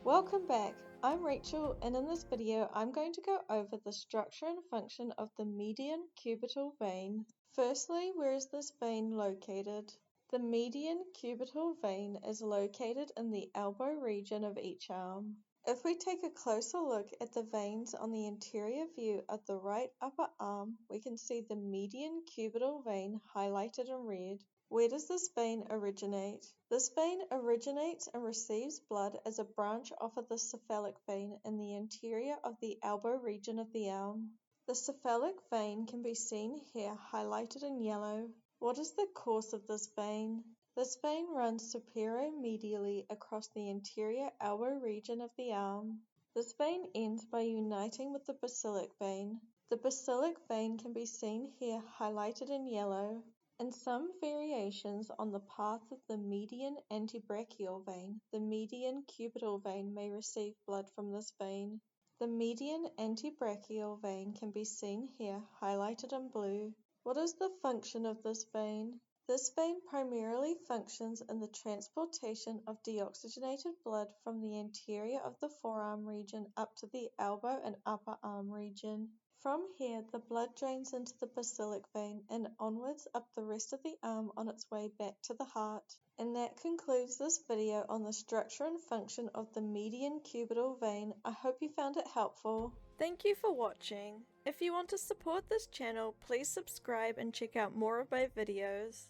Welcome back, I'm Rachel, and in this video I'm going to go over the structure and function of the median cubital vein. Firstly, where is this vein located? The median cubital vein is located in the elbow region of each arm. If we take a closer look at the veins on the anterior view of the right upper arm, we can see the median cubital vein highlighted in red. Where does this vein originate? This vein originates and receives blood as a branch off of the cephalic vein in the anterior of the elbow region of the arm. The cephalic vein can be seen here highlighted in yellow. What is the course of this vein? This vein runs superior-medially across the anterior elbow region of the arm. This vein ends by uniting with the basilic vein. The basilic vein can be seen here highlighted in yellow. In some variations on the path of the median antebrachial vein, the median cubital vein may receive blood from this vein. The median antebrachial vein can be seen here highlighted in blue. What is the function of this vein? This vein primarily functions in the transportation of deoxygenated blood from the anterior of the forearm region up to the elbow and upper arm region. From here, the blood drains into the basilic vein and onwards up the rest of the arm on its way back to the heart. And that concludes this video on the structure and function of the median cubital vein. I hope you found it helpful. Thank you for watching. If you want to support this channel, please subscribe and check out more of my videos.